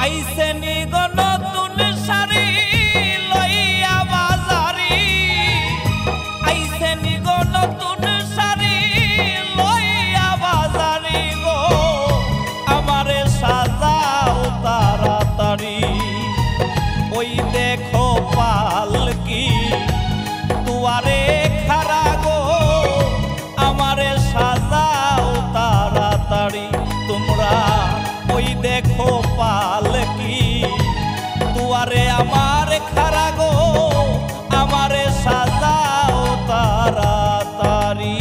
আইসে নিগো নতুন শাড়ি লইয়া বাজারি, আইসে নিগো নতুন শাড়ি লইয়া বাজারি গো, আমারে সাজাও তাড়াতাড়ি। ওই দেখো পালকি দুয়ারে খাড়া গো, আমারে সাজাও তাড়াতাড়ি তোমরা। ওই দেখো পালকি দুয়ারে আমার খাড়া গো, আমারে সাজাও তাড়াতাড়ি।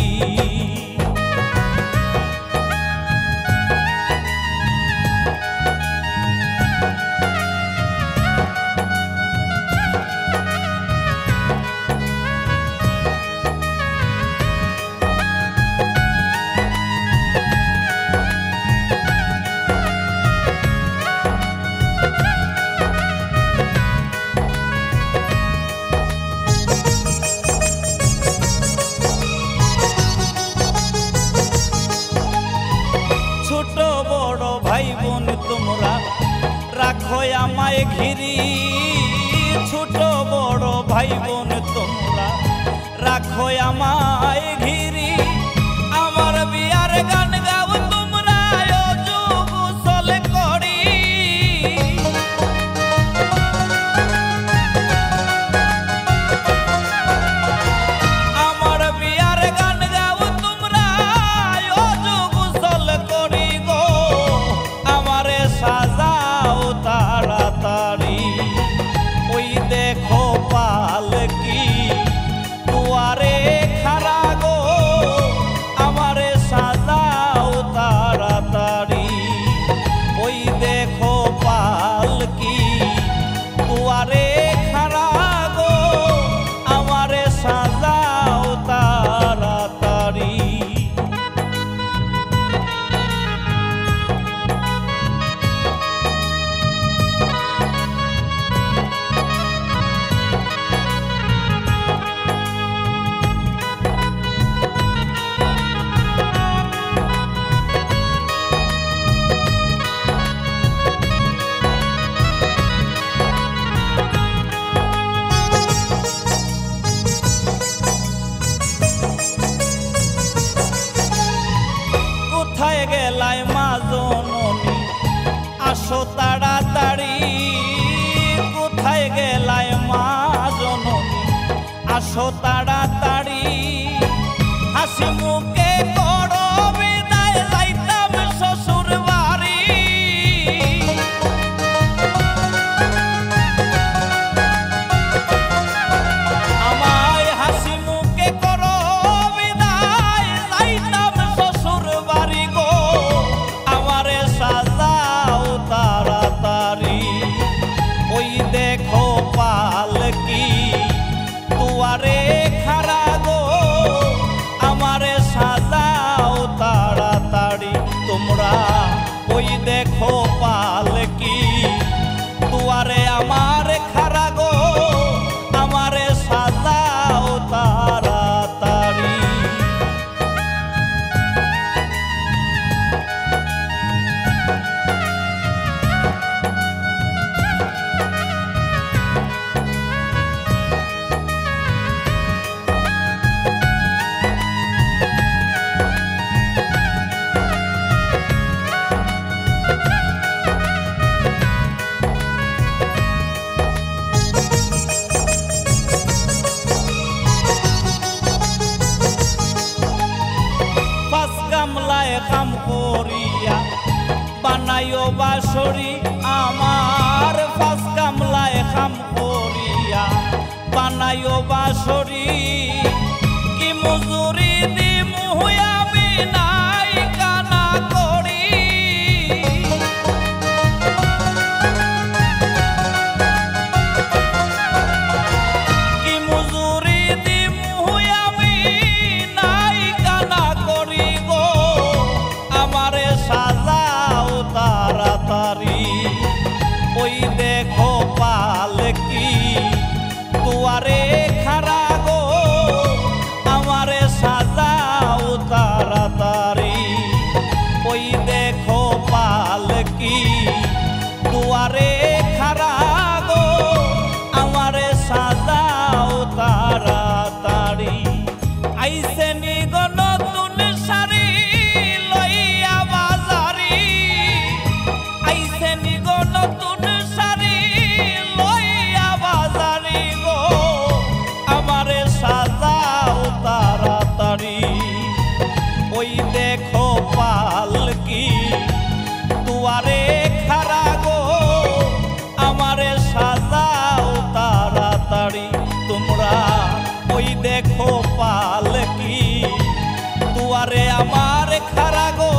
ছোট বড় ভাই বোন তোমরা রাখো আমায় ঘিরি, ছোট বড় ভাই বোন তোমরা রাখো আমায় ঘিরি। আমার বিয়ার গান গাও তোমরা যোগ চলে করি, আমার বিয়ার গান গাও তোমরা যোগ চলে করি গো, আমারে সাজাও তাড়াতাড়ি। ওই দেখো পালকি দুয়ারে খাড়া গো, আমারে সাজাও তাড়াতাড়ি। ওই দেখো পালকি দুয়ারে খাড়া গো, আমারে সাজাও তাড়াতাড়ি। কোথায় গেলাই মা জননী আসো তাড়াতাড়ি, কোথায় গেলাই মা জননী আসো তাড়াতাড়ি। হাসি মুখে করো বিদায় যাইতাম শ্বশুর বাড়ি, আমায় হাসি মুখে করো বিদায় যাইতাম শ্বশুর বাড়ি গো, আমারে সাজাও তাড়াতাড়ি। ওই দেখো পালকি দুয়ারে খাড়া গো, আমারে সাজাও তাড়াতাড়ি তোমরা। ওই দেখো পালকি দুয়ারে আমার খাড়া গো, আমারে সাজাও তাড়াতাড়ি। কাম করিয়া বানাইও বাসরি আমার, পাঁচ কামলায় কাম করিয়া বানাইও বাসরি। কি মজুরি দিমু আমি নাই কানা করি, কি মজুরি দিমু আমি নাই কানা করি গো, আমারে সাজাও তাড়াতাড়ি। ওই দেখো পালকি দুয়ারে খাড়া গো, আমারে সাজাও তাড়াতাড়ি। ওই দেখো পালকি দুয়ারে দুয়ারে খাড়া গো আমারে সাজাও তাড়াতাড়ি আইছে নিগো নতুন শাড়ি লইয়া বাজারি আইছে নিগো নতুন শাড়ি লইয়া বাজারি গো আমারে সাজাও তাড়াতাড়ি ওই দেখো পালকি দুয়ারে খাড়া গো আমারে সাজাও তাড়াতাড়ি তোমরা ওই দেখো পালকি দুয়ারে আমার খাড়া গো